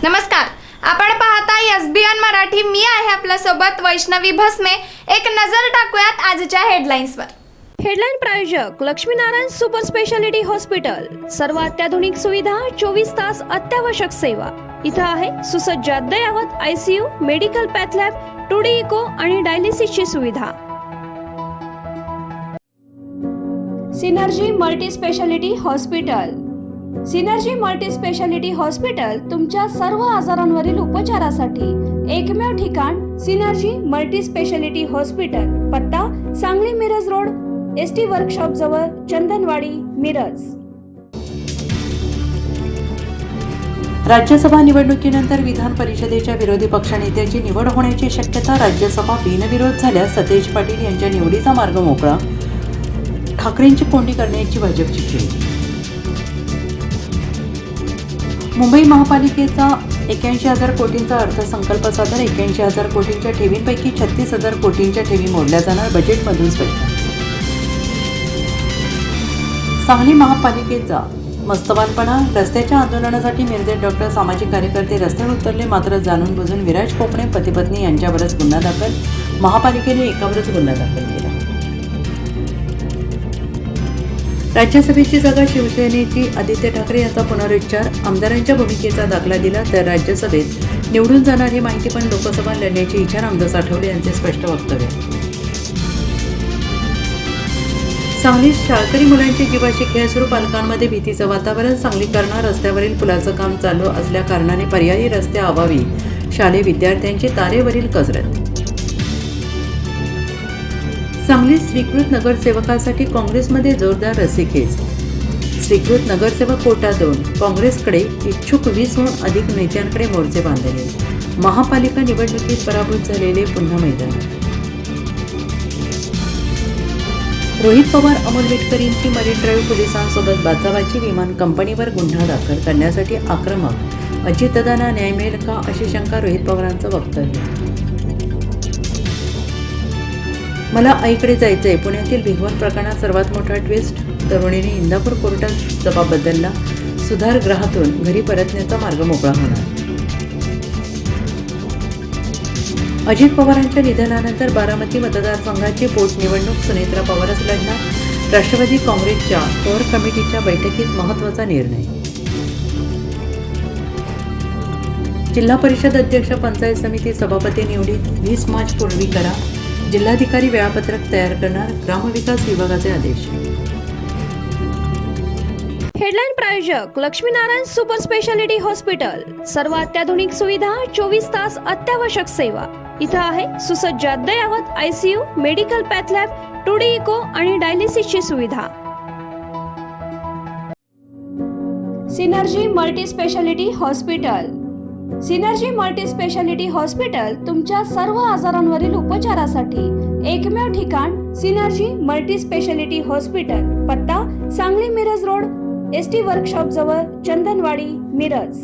नमस्कार, आपण पाहता एसबीएन मराठी. मी आहे आपल्या सोबत वैष्णवी भस्मे. एक नजर टाकूयात आजच्या हेडलाईन्सवर. हेडलाईन प्रायोजक लक्ष्मीनारायण सुपर स्पेशालिटी हॉस्पिटल. सर्व अत्याधुनिक सुविधा, 24 तास अत्यावश्यक सेवा. इथं आहे सुसज्ज अद्ययावत ICU, medical path lab, 2D echo आणि डायलिसिसची सुविधा. Synergy multi speciality hospital. Synergy multi speciality hospital तुमच्या सर्व आजारांवरील उपचारासाठी एकमेव ठिकाण. Synergy multi speciality hospital. पत्ता Sangli Miraj road, ST workshop जवळ, चंदनवाडी, मिरज. राज्यसभा निवडणुकीनंतर विधान परिषदेच्या विरोधी पक्षनेत्याची निवड होण्याची शक्यता. राज्यसभा बिनविरोध झाल्यास सतेज पाटील यांच्या निवडीचा मार्ग मोकळा. ठाकरेंची कोंडी करण्याची भाजपची खेळी. मुंबई महापालिकेचा 81,000 कोटींचा अर्थसंकल्प सादर. 81,000 कोटींच्या ठेवींपैकी 36,000 कोटींच्या ठेवी मोडल्या जाणार, बजेटमधून स्पष्ट. सांगली महापालिकेचा मस्तवालपणा. रस्त्याच्या आंदोलनासाठी मिरजेत डॉक्टर, सामाजिक कार्यकर्ते रस्त्यावर उतरले, मात्र जाणून बुजून विराज कोकणे पती पत्नी यांच्यावरच गुन्हा दाखल. महापालिकेने एकावरच गुन्हा दाखल केला. राज्यसभेची जागा शिवसेनेची. आदित्य ठाकरे यांचा पुनरुच्चार. आमदारांच्या भूमिकेचा दाखला दिला तर राज्यसभेत निवडून जाणार ही माहिती, पण लोकसभा लढण्याची इच्छा. रामदास आठवले यांचे स्पष्ट वक्तव्य. सांगलीत शाळकरी मुलांची जीवाची खेळ सुरू. पालकांमध्ये भीतीचं वातावरण. सांगलीकरणार रस्त्यावरील पुलाचं काम चालू असल्या कारणाने पर्यायी रस्ते अभावी शालेय विद्यार्थ्यांची तारेवरील कसरत. सांगलीत स्वीकृत नगरसेवकासाठी काँग्रेसमध्ये जोरदार रस्सीखेच. स्वीकृत नगरसेवक कोटा 2. काँग्रेसकडे इच्छुक 20हून अधिक नेत्यांकडे मोर्चे बांधले. महापालिका निवडणुकीत पराभूत झालेले पुन्हा मैदानात. रोहित पवार, अमोल विटकरींची मरीन ड्राईव्ह पोलिसांसोबत बाचाबाची. विमान कंपनीवर गुन्हा दाखल करण्यासाठी आक्रमक. अजितदादांना न्याय मिळेल का, अशी शंका. रोहित पवारांचं वक्तव्य. मला आईकडे जायचंय. पुण्यातील भिगवण प्रकरणात सर्वात मोठा ट्विस्ट. तरुणीने इंदापूर कोर्टात जबाब बदलला. सुधारगृहातून घरी परतण्याचा मार्ग मोकळा होणार. अजित पवारांच्या निधनानंतर बारामती मतदारसंघाची पोटनिवडणूक सुनेत्रा पवारच लढणार. राष्ट्रवादी काँग्रेसच्या कोर कमिटीच्या बैठकीत महत्त्वाचा निर्णय. जिल्हा परिषद अध्यक्ष, पंचायत समिती सभापती निवडीत 20 मार्च पूर्वी करा. जिल्हाधिकारी वेळापत्रक तयार करणार. ग्रामविकास विभागाचे आदेश. हेडलाईन प्रायोजक लक्ष्मीनारायण सुपर स्पेशालिटी हॉस्पिटल. सर्व अत्याधुनिक सुविधा, 24 तास अत्यावश्यक सेवा. इथं आहे सुसज्ज अद्ययावत ICU, medical path lab, 2D echo आणि डायलिसिसची सुविधा. Synergy multi speciality hospital. Synergy multi speciality hospital तुमच्या सर्व आजारांवरील उपचारासाठी एकमेव ठिकाण. Synergy multi speciality hospital. पत्ता Sangli Miraj road, ST workshop जवळ, चंदनवाडी, मिरज.